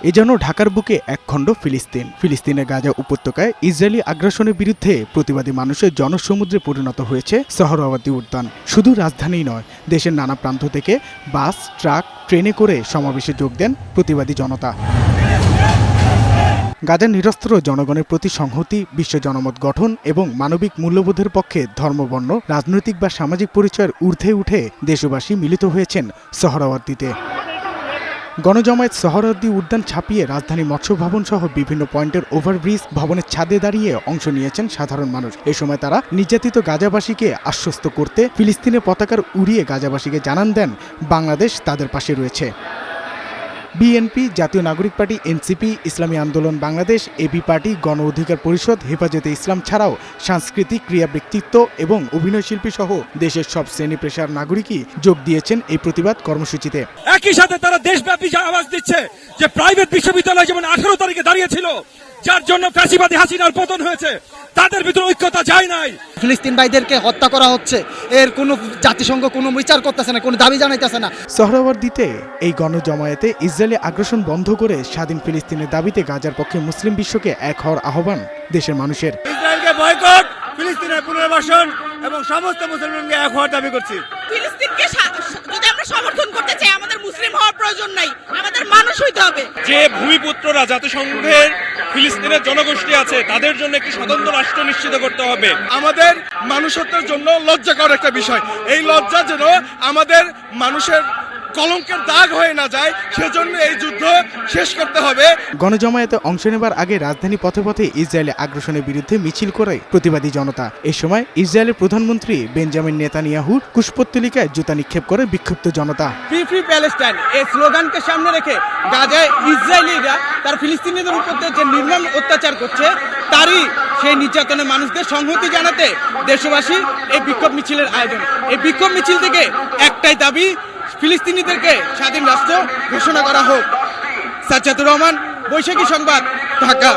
এ যেন ঢাকার বুকে একখণ্ড ফিলিস্তিন। ফিলিস্তিনের গাজা উপত্যকায় ইসরায়েলি আগ্রাসনের বিরুদ্ধে প্রতিবাদী মানুষের জনসমুদ্রে পরিণত হয়েছে সোহরাওয়ার্দী উদ্যান। শুধু রাজধানীই নয়, দেশের নানা প্রান্ত থেকে বাস, ট্রাক, ট্রেনে করে সমাবেশে যোগ দেন প্রতিবাদী জনতা। গাজার নিরস্ত্র জনগণের প্রতি সংহতি, বিশ্ব জনমত গঠন এবং মানবিক মূল্যবোধের পক্ষে ধর্মবর্ণ, রাজনৈতিক বা সামাজিক পরিচয়ের ঊর্ধ্বে উঠে দেশবাসী মিলিত হয়েছেন সোহরাওয়ার্দীতে। গণজমায়েত সোহরাওয়ার্দী উদ্যান ছাপিয়ে রাজধানী মৎস্য ভবন সহ বিভিন্ন পয়েন্টের ওভারব্রিজ, ভবনের ছাদে দাঁড়িয়ে অংশ নিয়েছেন সাধারণ মানুষ। এ সময় তারা নির্যাতিত গাজাবাসীকে আশ্বস্ত করতে ফিলিস্তিনের পতাকার উড়িয়ে গাজাবাসীকে জানান দেন বাংলাদেশ তাদের পাশে রয়েছে। বিএনপি, জাতীয় নাগরিক পার্টি, এনসিপি, ইসলামী আন্দোলন বাংলাদেশ, এবি পার্টি, গণ অধিকার পরিষদ, হেফাজতে ইসলাম ছাড়াও সাংস্কৃতিক, ক্রীড়া ব্যক্তিত্ব এবং অভিনয়শিল্পী সহ দেশের সব শ্রেণী পেশার নাগরিকই যোগ দিয়েছেন এই প্রতিবাদ কর্মসূচিতে। একই সাথে তারা দেশব্যাপী আওয়াজ দিচ্ছে যে প্রাইভেট বিশ্ববিদ্যালয় যেমন 18 তারিখে দাঁড়িয়েছিল, যার জন্য ফ্যাসিবাদী হাসিনার পতন হয়েছে, তাদের ভিতরে ঐক্যতা যায় নাই। ফিলিস্তিন ভাইদেরকে হত্যা করা হচ্ছে, এর কোনো জাতিসংঘ কোনো বিচার করতেছে না, কোনো দাবি জানাইতেছে না। সোহরাওয়ার্দীতে এই গণজমায়েতে ইসরায়েলি আগ্রাসন বন্ধ করে স্বাধীন ফিলিস্তিনের দাবিতে গাজার পক্ষে মুসলিম বিশ্বকে এক হওয়ার আহ্বান দেশের মানুষের। ইসরায়েলকে বয়কট, ফিলিস্তিনের পুনর্বাসন এবং সমস্ত মুসলমানকে এক হওয়ার দাবি করছি। ফিলিস্তিনকে যদি আমরা সমর্থন করতে চাই, আমাদের মুসলিম হওয়ার প্রয়োজন নাই, আমাদের মানুষ হইতে হবে। যে ভূমিপুত্ররা জাতিসংঘের ফিলিস্তিনের জনগোষ্ঠী আছে, তাদের জন্য একটি স্বতন্ত্র রাষ্ট্র নিশ্চিত করতে হবে। আমাদের মানুষত্বের জন্য লজ্জাকর একটা বিষয়, এই লজ্জা যেন আমাদের মানুষের কলঙ্কের দাগ হয়ে না যায়, সেজন্য এই যুদ্ধ শেষ করতে হবে। গণজমায়েতে অংশ নেবার আগে রাজধানী পথে পথে ইসরায়েলের আগ্রাসনের বিরুদ্ধে মিছিল করে প্রতিবাদী জনতা। এ সময় ইসরায়েলের প্রধানমন্ত্রী বেঞ্জামিন নেতানিয়াহুর কুশপুত্তলিকায় জুতা নিক্ষেপ করে বিক্ষুব্ধ জনতা। ফ্রি ফ্রি প্যালেস্টাইন এই স্লোগানকে সামনে রেখে গাজায় ইসরায়েলিরা তার ফিলিস্তিনিদের উপর যে নির্মম অত্যাচার করছে, তারই সেই নির্যাতনের মানুষদের সংহতি জানাতে দেশবাসী এই বিক্ষোভ মিছিলের আয়োজন। এই বিক্ষোভ মিছিল থেকে একটাই দাবি, ফিলিস্তিনিদেরকে স্বাধীন রাষ্ট্র ঘোষণা করা হোক। সাজ্জাদুর রহমান, বৈশাখী সংবাদ, ঢাকা।